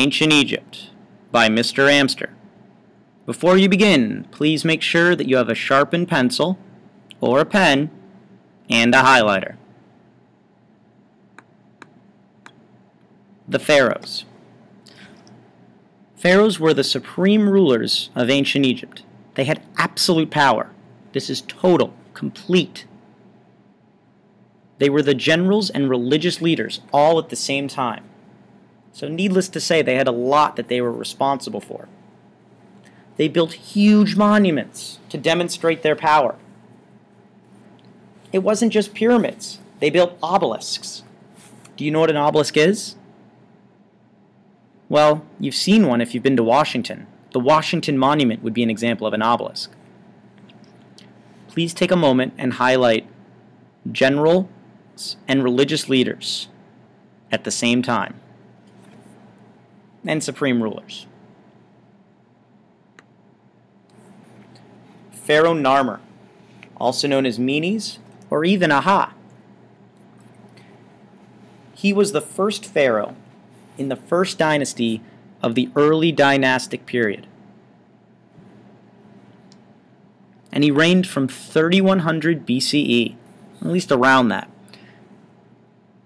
Ancient Egypt by Mr. Amster. Before you begin, please make sure that you have a sharpened pencil or a pen and a highlighter. The Pharaohs. Pharaohs were the supreme rulers of ancient Egypt. They had absolute power. This is total, complete. They were the generals and religious leaders all at the same time. So needless to say, they had a lot that they were responsible for. They built huge monuments to demonstrate their power. It wasn't just pyramids. They built obelisks. Do you know what an obelisk is? Well, you've seen one if you've been to Washington. The Washington Monument would be an example of an obelisk. Please take a moment and highlight generals and religious leaders at the same time, and supreme rulers. Pharaoh Narmer, also known as Menes or even Aha. He was the first pharaoh in the first dynasty of the early dynastic period. And he reigned from 3100 BCE, at least around that.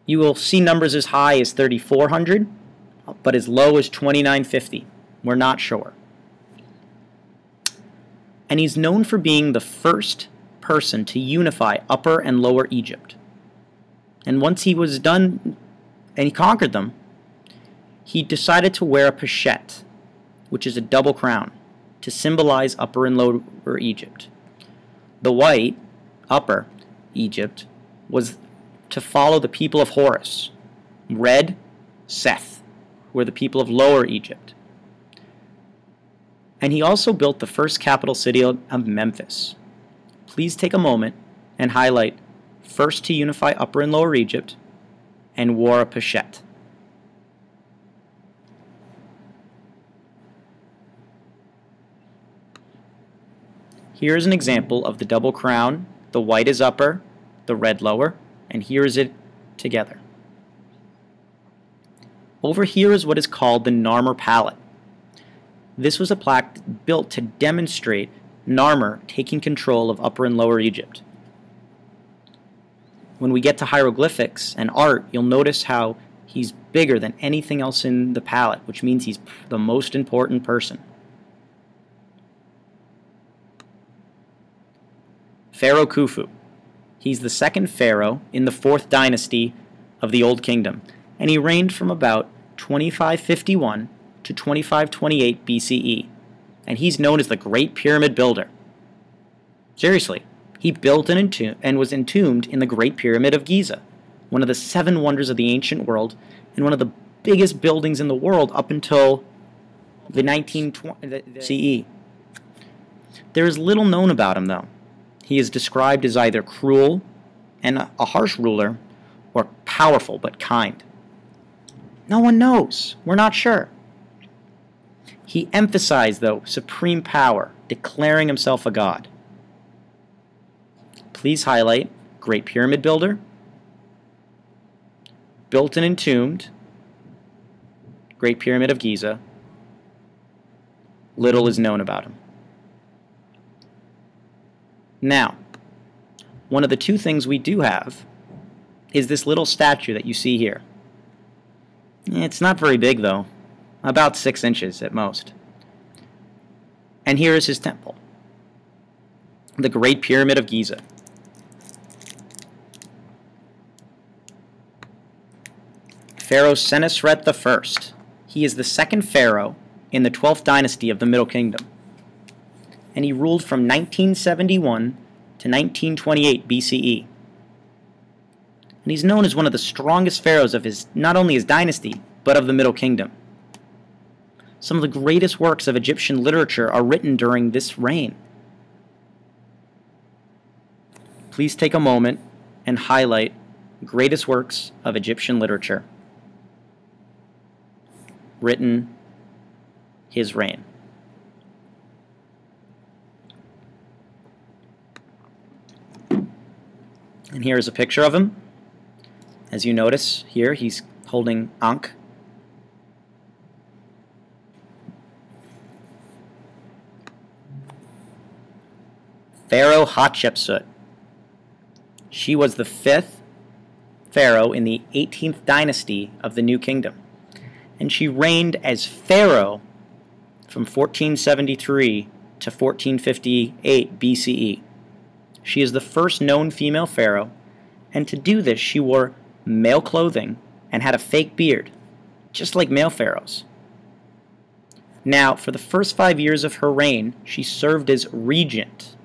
You will see numbers as high as 3400, but as low as 2950. We're not sure. And he's known for being the first person to unify Upper and Lower Egypt. And once he was done and he conquered them, he decided to wear a pechet, which is a double crown, to symbolize Upper and Lower Egypt. The white, Upper Egypt, was to follow the people of Horus. Red, Seth, were the people of Lower Egypt. And he also built the first capital city of Memphis. Please take a moment and highlight first to unify Upper and Lower Egypt and wore a pechet. Here is an example of the double crown. The white is upper, the red lower, and here is it together. Over here is what is called the Narmer Palette. This was a plaque built to demonstrate Narmer taking control of Upper and Lower Egypt. When we get to hieroglyphics and art, you'll notice how he's bigger than anything else in the palette, which means he's the most important person. Pharaoh Khufu. He's the second pharaoh in the 4th dynasty of the Old Kingdom, and he reigned from about 2551 to 2528 BCE, and he's known as the Great Pyramid Builder. Seriously, he built and was entombed in the Great Pyramid of Giza, one of the 7 wonders of the ancient world, and one of the biggest buildings in the world up until the 1920 CE. There is little known about him, though. He is described as either cruel and a harsh ruler, or powerful but kind. No one knows. We're not sure. He emphasized, though, supreme power, declaring himself a god. Please highlight Great Pyramid Builder, built and entombed, Great Pyramid of Giza. Little is known about him. Now, one of the 2 things we do have is this little statue that you see here. It's not very big, though, about 6 inches at most. And here is his temple, the Great Pyramid of Giza. Pharaoh Senusret I. He is the 2nd pharaoh in the 12th dynasty of the Middle Kingdom, and he ruled from 1971 to 1928 BCE. And he's known as one of the strongest pharaohs of not only his dynasty, but of the Middle Kingdom. Some of the greatest works of Egyptian literature are written during this reign. Please take a moment and highlight greatest works of Egyptian literature written his reign. And here is a picture of him. As you notice here, he's holding Ankh. Pharaoh Hatshepsut. She was the 5th pharaoh in the 18th dynasty of the New Kingdom, and she reigned as pharaoh from 1473 to 1458 BCE. She is the first known female pharaoh, and to do this she wore male clothing and had a fake beard, just like male pharaohs. Now, for the first 5 years of her reign, she served as regent,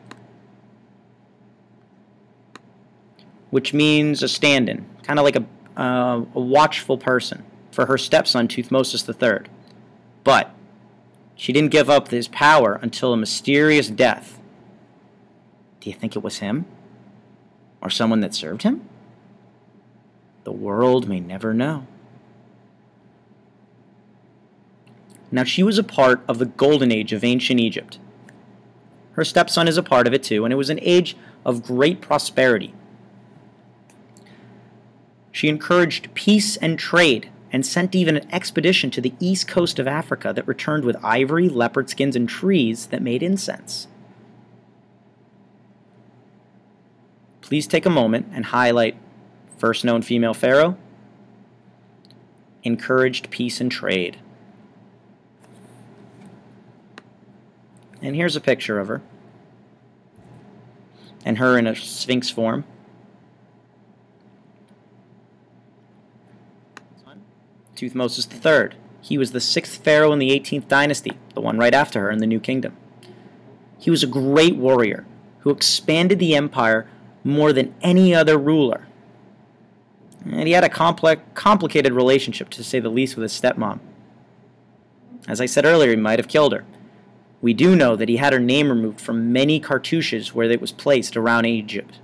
which means a stand-in, kind of like a watchful person for her stepson Thutmose III. But she didn't give up his power until a mysterious death. Do you think it was him? Or someone that served him? The world may never know. Now, she was a part of the golden age of ancient Egypt. Her stepson is a part of it too, and it was an age of great prosperity. She encouraged peace and trade, and sent even an expedition to the east coast of Africa that returned with ivory, leopard skins, and trees that made incense. Please take a moment and highlight first known female pharaoh, encouraged peace and trade. And here's a picture of her, and her in a sphinx form. Thutmose III. He was the 6th pharaoh in the 18th dynasty, the one right after her in the New Kingdom. He was a great warrior who expanded the empire more than any other ruler. And he had a complicated relationship, to say the least, with his stepmom. As I said earlier, he might have killed her. We do know that he had her name removed from many cartouches where it was placed around Egypt.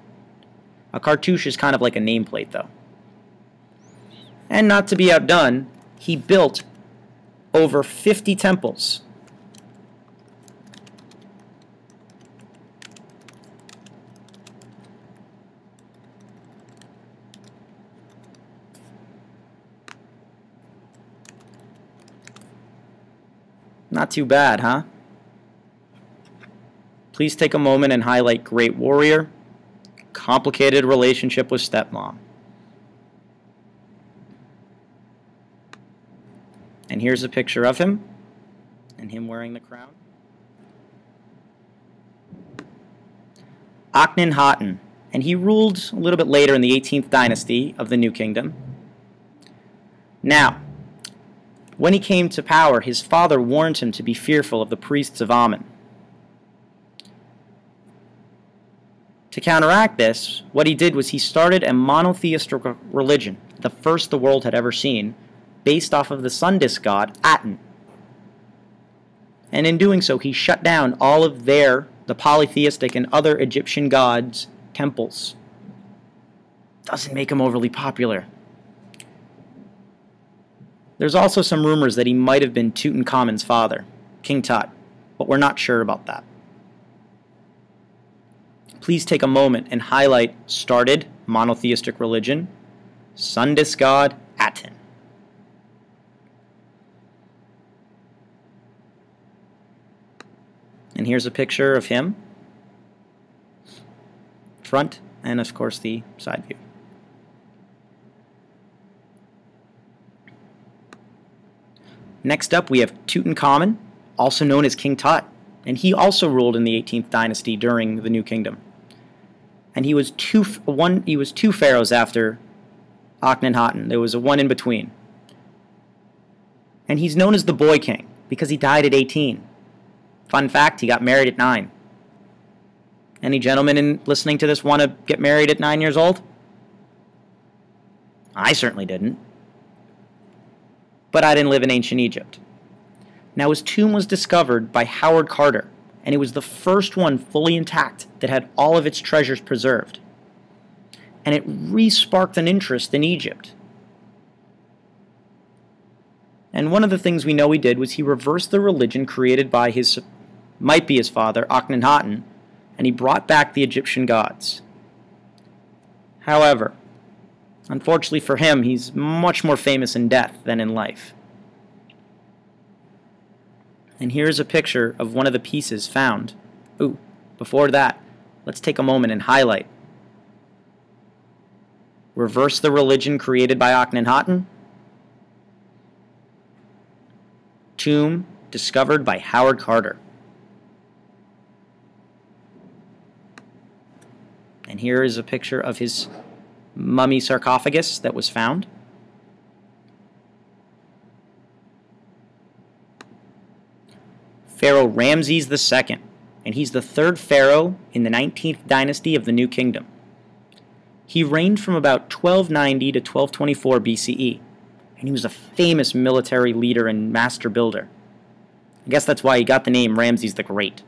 A cartouche is kind of like a nameplate, though. And not to be outdone, he built over 50 temples. Not too bad, huh? Please take a moment and highlight great warrior, complicated relationship with stepmom. And here's a picture of him, and him wearing the crown. Akhenaten, and he ruled a little bit later in the 18th dynasty of the New Kingdom. Now, when he came to power, his father warned him to be fearful of the priests of Amun. To counteract this, what he did was he started a monotheistic religion, the first the world had ever seen, based off of the sun disk god Aten. And in doing so, he shut down all of the polytheistic and other Egyptian gods' temples. Doesn't make him overly popular. There's also some rumors that he might have been Tutankhamun's father, King Tut, but we're not sure about that. Please take a moment and highlight started monotheistic religion, sun disk god Aten. And here's a picture of him, front, and of course the side view. Next up, we have Tutankhamun, also known as King Tut, and he also ruled in the 18th dynasty during the New Kingdom. And he was two pharaohs after Akhenaten. There was a one in between. And he's known as the Boy King because he died at 18. Fun fact, he got married at 9. Any gentlemen listening to this want to get married at 9 years old? I certainly didn't. But I didn't live in ancient Egypt. Now, his tomb was discovered by Howard Carter, and it was the first one fully intact that had all of its treasures preserved. And it re-sparked an interest in Egypt. And one of the things we know he did was he reversed the religion created by might be his father, Akhenaten, and he brought back the Egyptian gods. However, unfortunately for him, he's much more famous in death than in life. And here's a picture of one of the pieces found. Before that, let's take a moment and highlight. Reverse the religion created by Akhenaten. Tomb discovered by Howard Carter. And here is a picture of his mummy sarcophagus that was found. Pharaoh Ramses II, and he's the third pharaoh in the 19th dynasty of the New Kingdom. He reigned from about 1290 to 1224 BCE, and he was a famous military leader and master builder. I guess that's why he got the name Ramses the Great.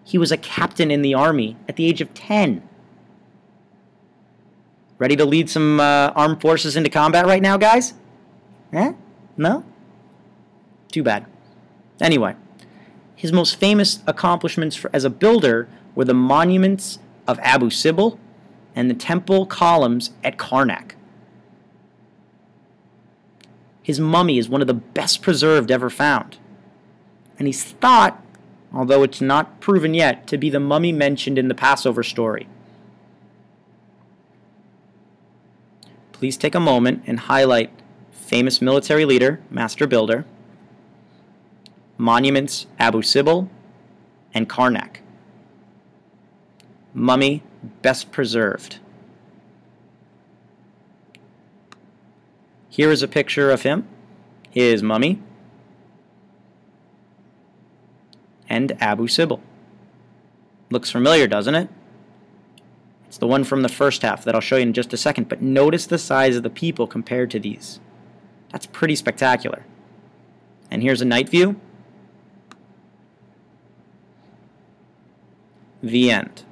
He was a captain in the army at the age of 10. Ready to lead some armed forces into combat right now, guys? Eh? No? Too bad. Anyway, his most famous accomplishments as a builder were the monuments of Abu Simbel and the temple columns at Karnak. His mummy is one of the best preserved ever found. And he's thought, although it's not proven yet, to be the mummy mentioned in the Passover story. Please take a moment and highlight famous military leader, master builder, monuments Abu Simbel, and Karnak. Mummy best preserved. Here is a picture of him, his mummy, and Abu Simbel. Looks familiar, doesn't it? It's the one from the first half that I'll show you in just a second, but notice the size of the people compared to these. That's pretty spectacular. And here's a night view. The end.